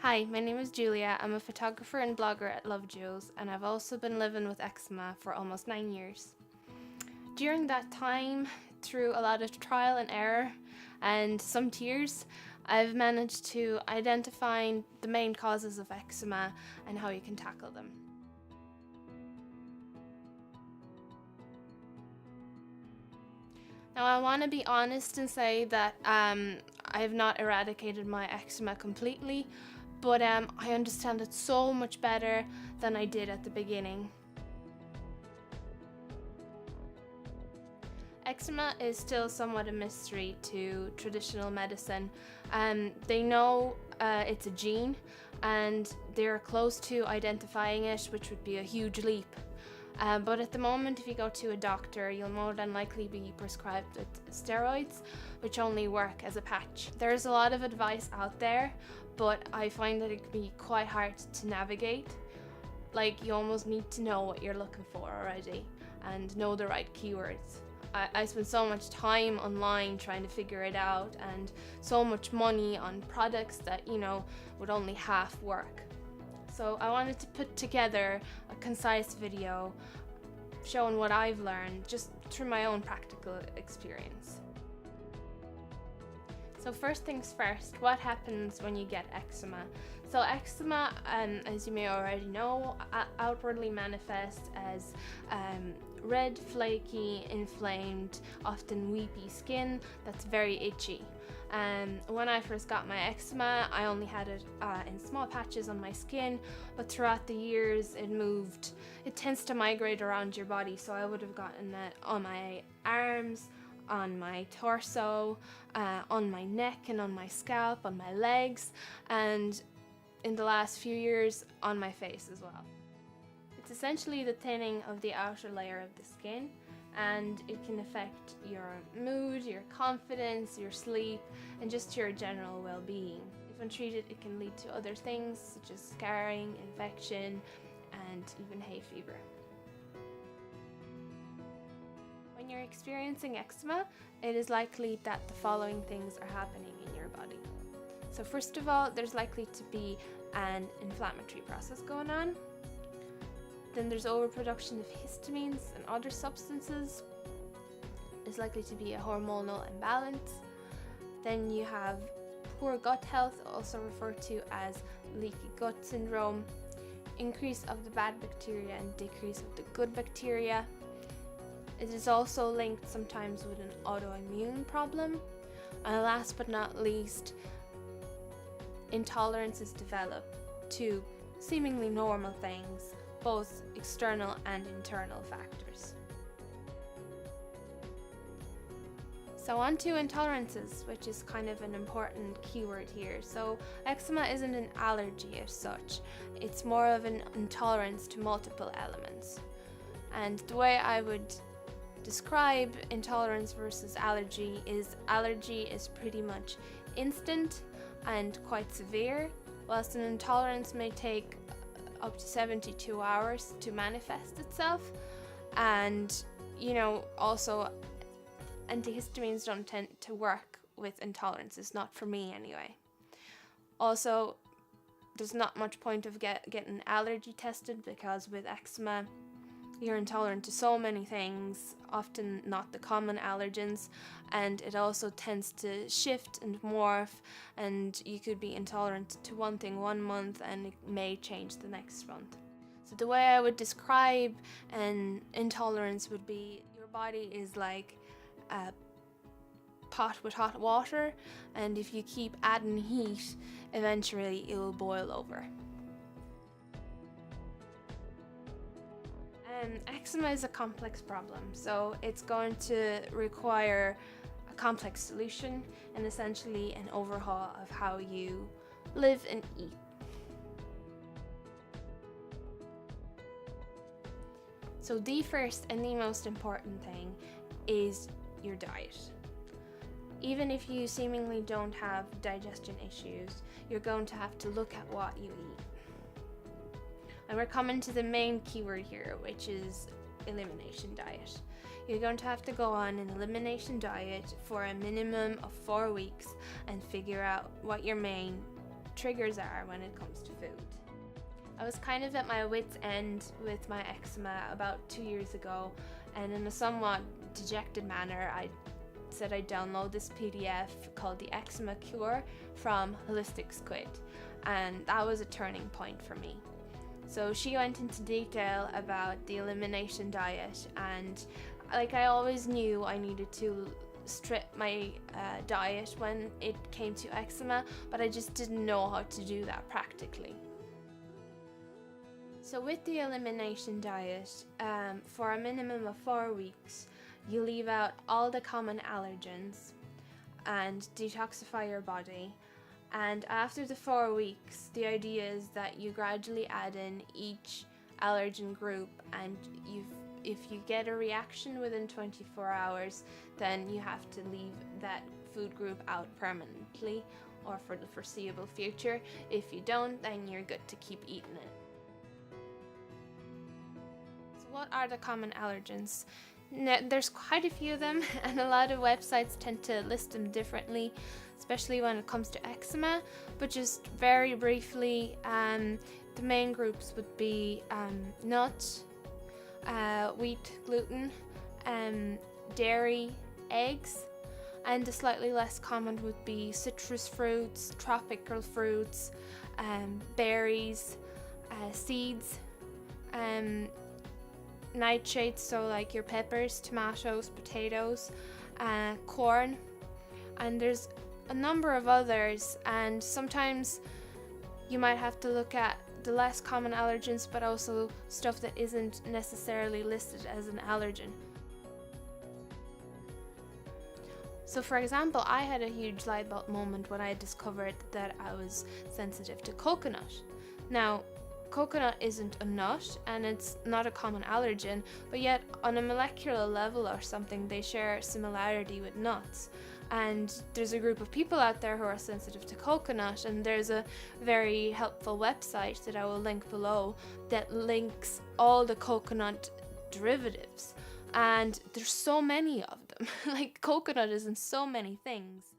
Hi, my name is Julia. I'm a photographer and blogger at Love Jewels, and I've also been living with eczema for almost 9 years. During that time, through a lot of trial and error and some tears, I've managed to identify the main causes of eczema and how you can tackle them. Now, I want to be honest and say that I have not eradicated my eczema completely, but I understand it so much better than I did at the beginning. Eczema is still somewhat a mystery to traditional medicine. They know it's a gene and they're close to identifying it, which would be a huge leap. But at the moment, if you go to a doctor, you'll more than likely be prescribed with steroids, which only work as a patch. There's a lot of advice out there, but I find that it can be quite hard to navigate. Like, you almost need to know what you're looking for already and know the right keywords. I spent so much time online trying to figure it out, and so much money on products that, would only half work. So I wanted to put together a concise video showing what I've learned just through my own practical experience. So first things first, what happens when you get eczema? So eczema, as you may already know, outwardly manifests as red, flaky, inflamed, often weepy skin that's very itchy. When I first got my eczema, I only had it in small patches on my skin, but throughout the years it tends to migrate around your body, so I would have gotten it on my arms, on my torso, on my neck and on my scalp, on my legs, and in the last few years on my face as well. It's essentially the thinning of the outer layer of the skin, and it can affect your mood, your confidence, your sleep, and just your general well-being. If untreated, it can lead to other things such as scarring, infection, and even hay fever. When you're experiencing eczema, it is likely that the following things are happening in your body. So first of all, there's likely to be an inflammatory process going on. Then there's overproduction of histamines and other substances. There's likely to be a hormonal imbalance. Then you have poor gut health, also referred to as leaky gut syndrome, increase of the bad bacteria and decrease of the good bacteria. It is also linked sometimes with an autoimmune problem. And last but not least, intolerances develop to seemingly normal things, both external and internal factors. So on to intolerances, which is kind of an important keyword here. So eczema isn't an allergy as such, it's more of an intolerance to multiple elements. And the way I would describe intolerance versus allergy is pretty much instant and quite severe, whilst an intolerance may take up to 72 hours to manifest itself. And also antihistamines don't tend to work with intolerances, not for me anyway. Also, there's not much point of getting allergy tested, because with eczema you're intolerant to so many things, often not the common allergens, and it also tends to shift and morph, and you could be intolerant to one thing one month and it may change the next month. So the way I would describe an intolerance would be your body is like a pot with hot water, and if you keep adding heat, eventually it will boil over. Eczema is a complex problem, so it's going to require a complex solution and essentially an overhaul of how you live and eat. So the first and the most important thing is your diet. Even if you seemingly don't have digestion issues, you're going to have to look at what you eat. And we're coming to the main keyword here, which is elimination diet. You're going to have to go on an elimination diet for a minimum of 4 weeks and figure out what your main triggers are when it comes to food. I was kind of at my wit's end with my eczema about 2 years ago, and in a somewhat dejected manner I said I'd download this PDF called The Eczema Cure from Holistic Squid, and that was a turning point for me. So she went into detail about the elimination diet, and like I always knew I needed to strip my diet when it came to eczema, but I just didn't know how to do that practically. So with the elimination diet, for a minimum of 4 weeks, you leave out all the common allergens and detoxify your body. And after the 4 weeks, the idea is that you gradually add in each allergen group, and if you get a reaction within 24 hours, then you have to leave that food group out permanently or for the foreseeable future. If you don't, then you're good to keep eating it. So what are the common allergens? Now, there's quite a few of them, and a lot of websites tend to list them differently, especially when it comes to eczema, but just very briefly, the main groups would be nuts, wheat, gluten, dairy, eggs, and the slightly less common would be citrus fruits, tropical fruits, berries, seeds, nightshades, so like your peppers, tomatoes, potatoes, corn, and there's a number of others, and sometimes you might have to look at the less common allergens, but also stuff that isn't necessarily listed as an allergen. So for example, I had a huge light bulb moment when I discovered that I was sensitive to coconut. Now, coconut isn't a nut and it's not a common allergen, but yet on a molecular level or something they share similarity with nuts. And there's a group of people out there who are sensitive to coconut, and there's a very helpful website that I will link below that links all the coconut derivatives, and there's so many of them. Like, coconut is in so many things.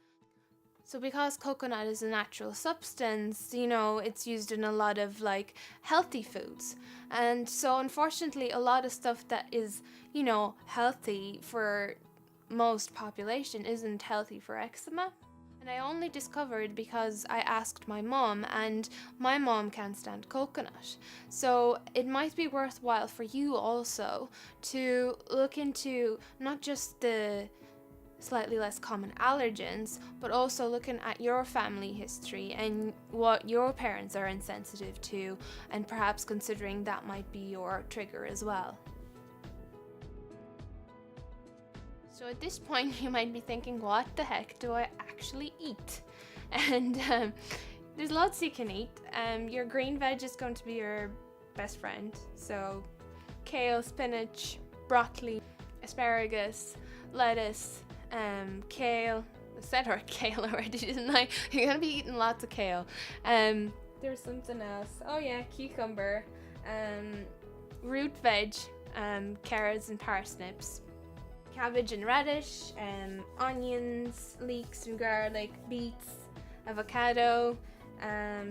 So because coconut is a natural substance, you know, it's used in a lot of like healthy foods. And so unfortunately a lot of stuff that is, you know, healthy for most population isn't healthy for eczema. And I only discovered because I asked my mom, and my mom can't stand coconut. So it might be worthwhile for you also to look into not just the slightly less common allergens, but also looking at your family history and what your parents are insensitive to, and perhaps considering that might be your trigger as well. So at this point you might be thinking, what the heck do I actually eat? And there's lots you can eat. Your green veg is going to be your best friend. So kale, spinach, broccoli, asparagus, lettuce, kale. I said kale already, didn't I? You're gonna be eating lots of kale. There's something else. Oh yeah, cucumber, root veg, carrots and parsnips, cabbage and radish, onions, leeks and garlic, beets, avocado,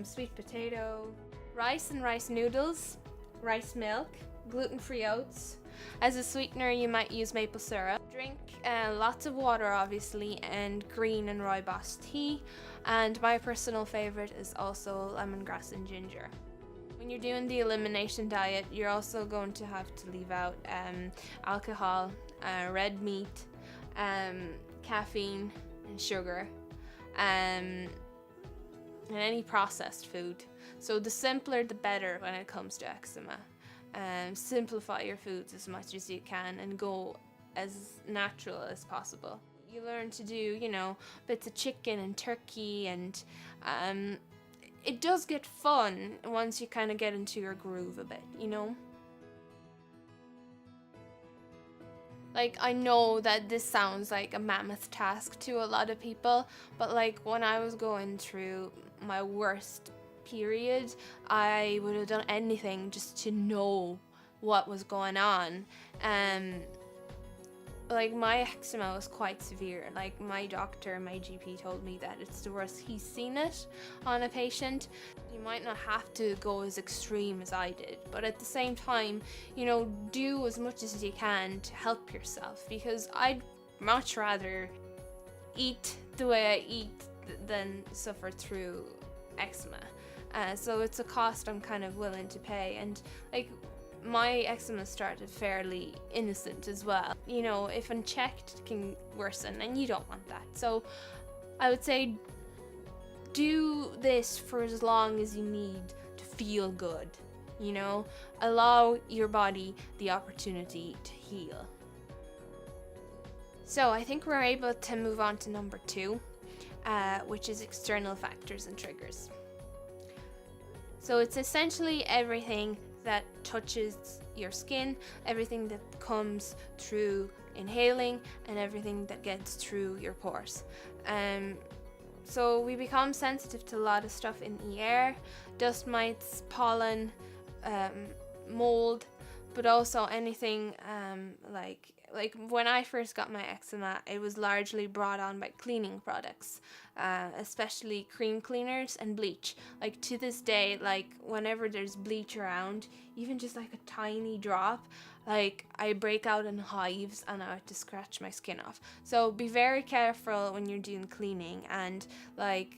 sweet potato, rice and rice noodles, rice milk, gluten-free oats. As a sweetener you might use maple syrup. Drink lots of water obviously, and green and rooibos tea, and my personal favorite is also lemongrass and ginger. When you're doing the elimination diet, you're also going to have to leave out alcohol, red meat, caffeine and sugar, and any processed food. So the simpler the better when it comes to eczema. Simplify your foods as much as you can and go as natural as possible. You learn to do, you know, bits of chicken and turkey, and it does get fun once you kind of get into your groove a bit, you know? Like, I know that this sounds like a mammoth task to a lot of people, but like when I was going through my worst period, I would have done anything just to know what was going on. like my eczema was quite severe. Like my doctor, my GP told me that it's the worst he's seen it on a patient. You might not have to go as extreme as I did, but at the same time, you know, do as much as you can to help yourself, because I'd much rather eat the way I eat than suffer through eczema. So it's a cost I'm kind of willing to pay. And like, my eczema started fairly innocent as well. You know, if unchecked, it can worsen, and you don't want that. So I would say do this for as long as you need to feel good. You know, allow your body the opportunity to heal. So I think we're able to move on to number 2, which is external factors and triggers. So it's essentially everything that touches your skin, everything that comes through inhaling, and everything that gets through your pores. So we become sensitive to a lot of stuff in the air: dust mites, pollen, mold, but also anything like when I first got my eczema, it was largely brought on by cleaning products, especially cream cleaners and bleach. Like to this day, like whenever there's bleach around, even just like a tiny drop, like I break out in hives and I have to scratch my skin off. So be very careful when you're doing cleaning, and like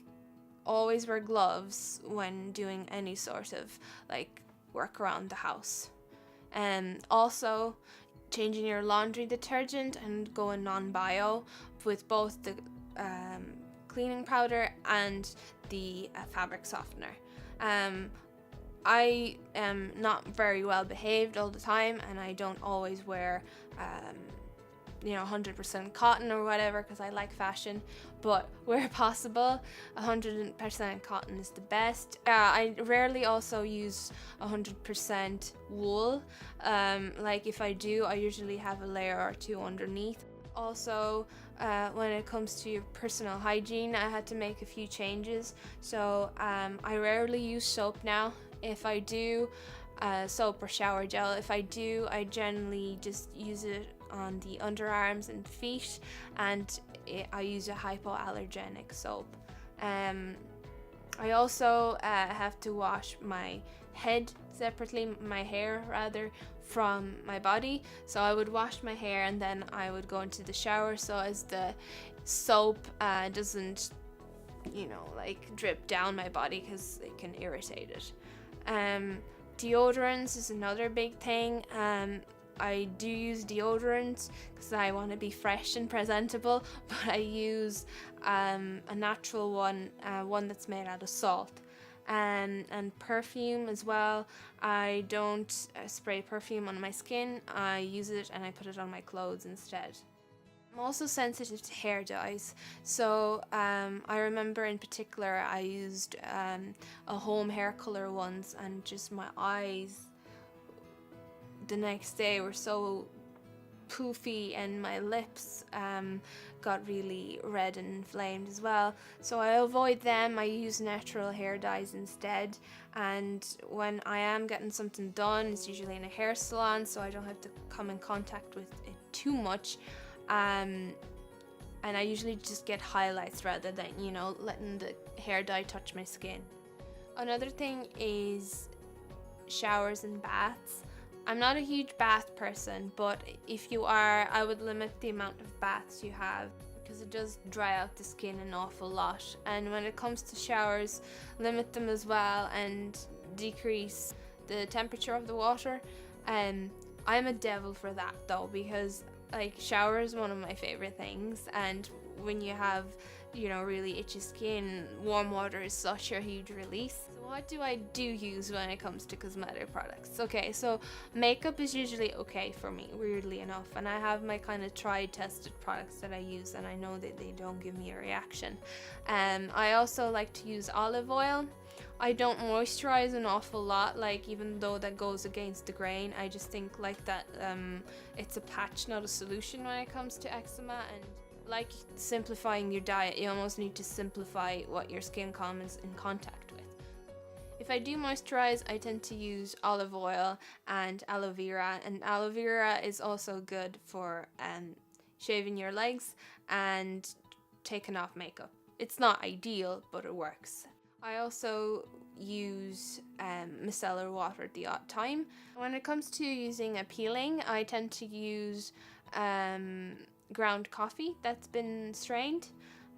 always wear gloves when doing any sort of like work around the house. And also changing your laundry detergent and going non-bio with both the cleaning powder and the fabric softener. I am not very well behaved all the time, and I don't always wear 100% cotton or whatever, because I like fashion, but where possible 100% cotton is the best. I rarely also use 100% wool. Like if I do, I usually have a layer or two underneath. Also, when it comes to your personal hygiene, I had to make a few changes. So I rarely use soap now. If I do, soap or shower gel. If I do, I generally just use it on the underarms and feet, and I use a hypoallergenic soap. I also have to wash my head separately, my hair rather, from my body. So I would wash my hair and then I would go into the shower, so as the soap doesn't like drip down my body, because it can irritate it. Deodorants is another big thing. I do use deodorants because I want to be fresh and presentable, but I use a natural one, one that's made out of salt. And perfume as well. I don't spray perfume on my skin. I use it and I put it on my clothes instead. I'm also sensitive to hair dyes, so I remember in particular I used a home hair color once, and just my eyes the next day were so poofy, and my lips got really red and inflamed as well. So I avoid them. I use natural hair dyes instead, and when I am getting something done, it's usually in a hair salon, so I don't have to come in contact with it too much. And I usually just get highlights rather than, letting the hair dye touch my skin. Another thing is showers and baths. I'm not a huge bath person, but if you are, I would limit the amount of baths you have, because it does dry out the skin an awful lot. And when it comes to showers, limit them as well and decrease the temperature of the water. I'm a devil for that though, because like shower is one of my favorite things, and when you have really itchy skin, warm water is such a huge release. So what do I use when it comes to cosmetic products? Okay, so makeup is usually okay for me, weirdly enough, and I have my kind of tried tested products that I use, and I know that they don't give me a reaction. I also like to use olive oil. I don't moisturize an awful lot, like even though that goes against the grain. I just think like that it's a patch, not a solution when it comes to eczema. And like simplifying your diet, you almost need to simplify what your skin comes in contact with. If I do moisturize, I tend to use olive oil and aloe vera, and aloe vera is also good for shaving your legs and taking off makeup. It's not ideal, but it works. I also use micellar water at the odd time. When it comes to using a peeling, I tend to use ground coffee that's been strained.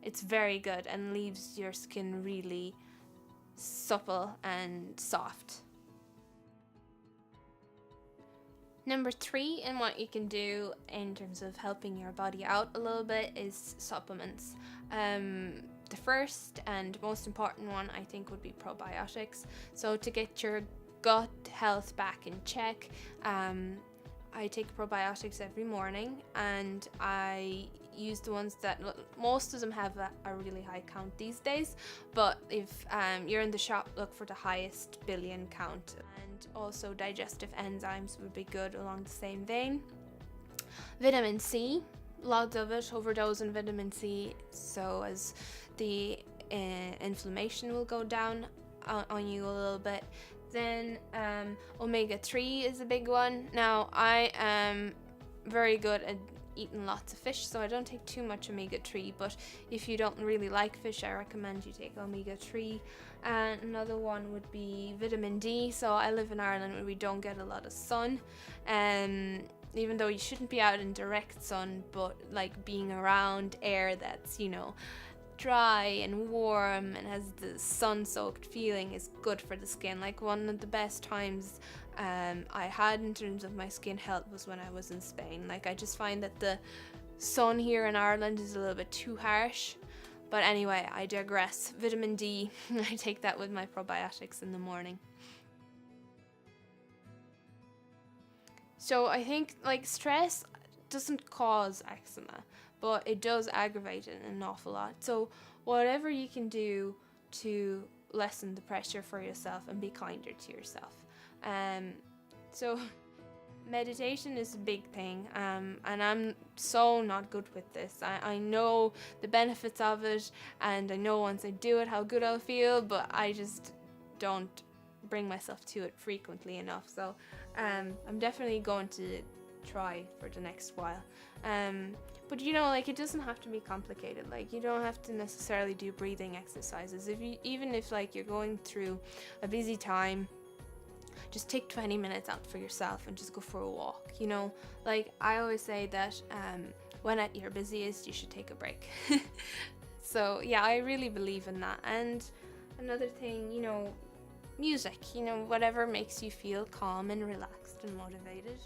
It's very good and leaves your skin really supple and soft. Number 3 in what you can do in terms of helping your body out a little bit is supplements. The first and most important one I think would be probiotics. So to get your gut health back in check, I take probiotics every morning, and I use the ones that, most of them have a really high count these days, but if you're in the shop, look for the highest billion count. And also digestive enzymes would be good along the same vein. Vitamin C, lots of it, overdose in vitamin C, so as the inflammation will go down on you a little bit. Then omega-3 is a big one. Now I am very good at eating lots of fish, so I don't take too much omega-3, but if you don't really like fish, I recommend you take omega-3. And another one would be vitamin D. So I live in Ireland where we don't get a lot of sun, even though you shouldn't be out in direct sun, but like being around air that's, you know, dry and warm and has the sun-soaked feeling is good for the skin. Like one of the best times I had in terms of my skin health was when I was in Spain. Like I just find that the sun here in Ireland is a little bit too harsh. But anyway, I digress. Vitamin D, I take that with my probiotics in the morning. So I think like stress doesn't cause eczema, but it does aggravate it an awful lot. So whatever you can do to lessen the pressure for yourself and be kinder to yourself. So meditation is a big thing, and I'm so not good with this. I know the benefits of it, and I know once I do it how good I'll feel, but I just don't bring myself to it frequently enough. So I'm definitely going to try for the next while. But you know, like it doesn't have to be complicated. Like you don't have to necessarily do breathing exercises. Even if like you're going through a busy time, just take 20 minutes out for yourself and just go for a walk. You know, like I always say that when at your busiest, you should take a break. So yeah, I really believe in that. And another thing, you know, music, you know, whatever makes you feel calm and relaxed and motivated.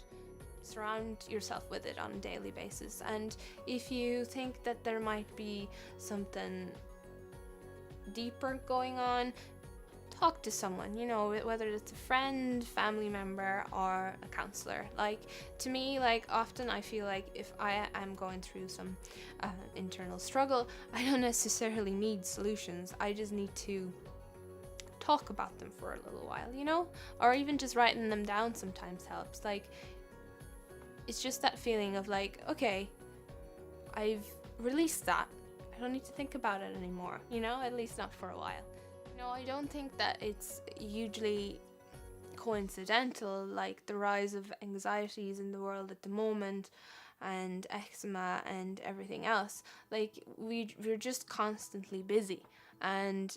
Surround yourself with it on a daily basis. And if you think that there might be something deeper going on, talk to someone, you know, whether it's a friend, family member, or a counselor. Like to me, like often I feel like if I am going through some internal struggle, I don't necessarily need solutions. I just need to talk about them for a little while, you know, or even just writing them down sometimes helps. Like it's just that feeling of like, okay, I've released that. I don't need to think about it anymore, you know, at least not for a while. You know, I don't think that it's hugely coincidental, like the rise of anxieties in the world at the moment and eczema and everything else. Like we're just constantly busy, and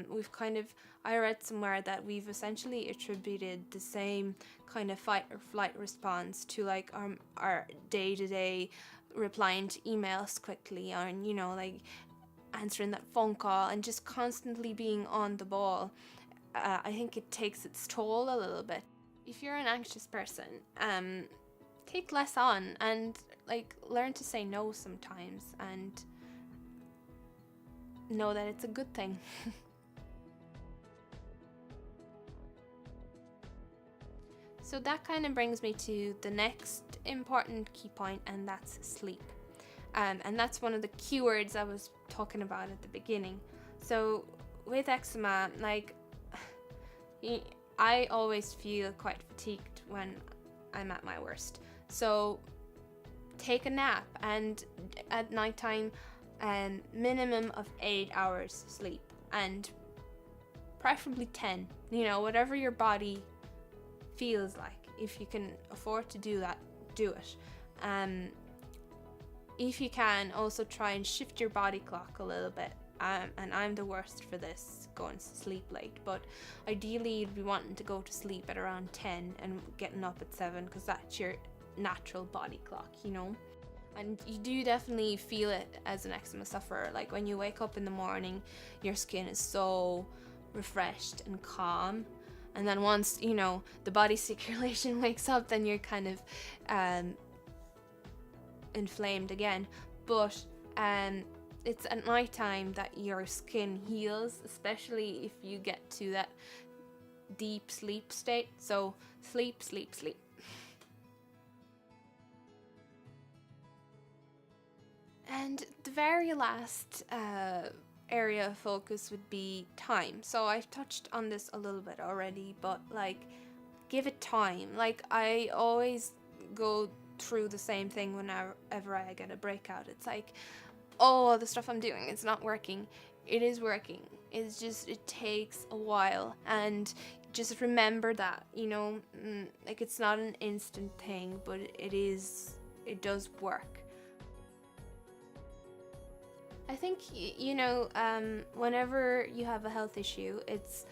we've kind of, I read somewhere that we've essentially attributed the same kind of fight or flight response to like our day-to-day replying to emails quickly, or you know, like answering that phone call and just constantly being on the ball. I think it takes its toll a little bit. If you're an anxious person, take less on and like learn to say no sometimes, and know that it's a good thing. So that kind of brings me to the next important key point, and that's sleep. And that's one of the keywords I was talking about at the beginning. So with eczema, like I always feel quite fatigued when I'm at my worst. So take a nap, and at nighttime, minimum of 8 hours sleep, and preferably 10, you know, whatever your body feels like. If you can afford to do that, do it. if you can, also try and shift your body clock a little bit. And I'm the worst for this, going to sleep late, but ideally you'd be wanting to go to sleep at around 10 and getting up at 7, because that's your natural body clock, you know. And you do definitely feel it as an eczema sufferer. Like when you wake up in the morning, your skin is so refreshed and calm, and then once, you know, the body circulation wakes up, then you're kind of inflamed again. But it's at night time that your skin heals, especially if you get to that deep sleep state. So sleep, sleep, sleep. And the very last area of focus would be time. So I've touched on this a little bit already, but like, give it time. Like, I always go through the same thing whenever I get a breakout. It's like, oh, the stuff I'm doing, it's not working. It is working. It's just, it takes a while, and just remember that, you know, like, it's not an instant thing, but it does work. I think, you know, whenever you have a health issue, it's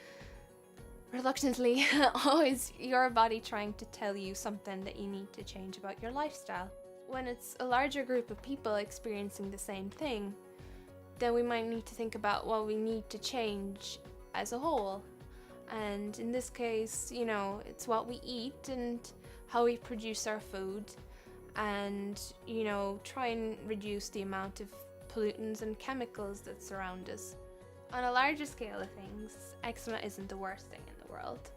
reluctantly always your body trying to tell you something that you need to change about your lifestyle. When it's a larger group of people experiencing the same thing, then we might need to think about what we need to change as a whole. And in this case, you know, it's what we eat and how we produce our food, and, you know, try and reduce the amount of pollutants and chemicals that surround us. On a larger scale of things, eczema isn't the worst thing in the world.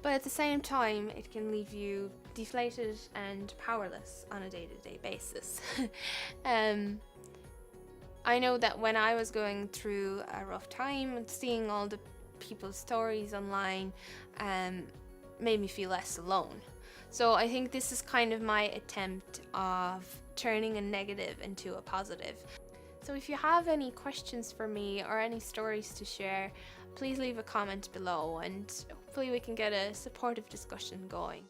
But at the same time, it can leave you deflated and powerless on a day-to-day basis. I know that when I was going through a rough time, and seeing all the people's stories online made me feel less alone. So I think this is kind of my attempt of turning a negative into a positive. So if you have any questions for me or any stories to share, please leave a comment below, and hopefully we can get a supportive discussion going.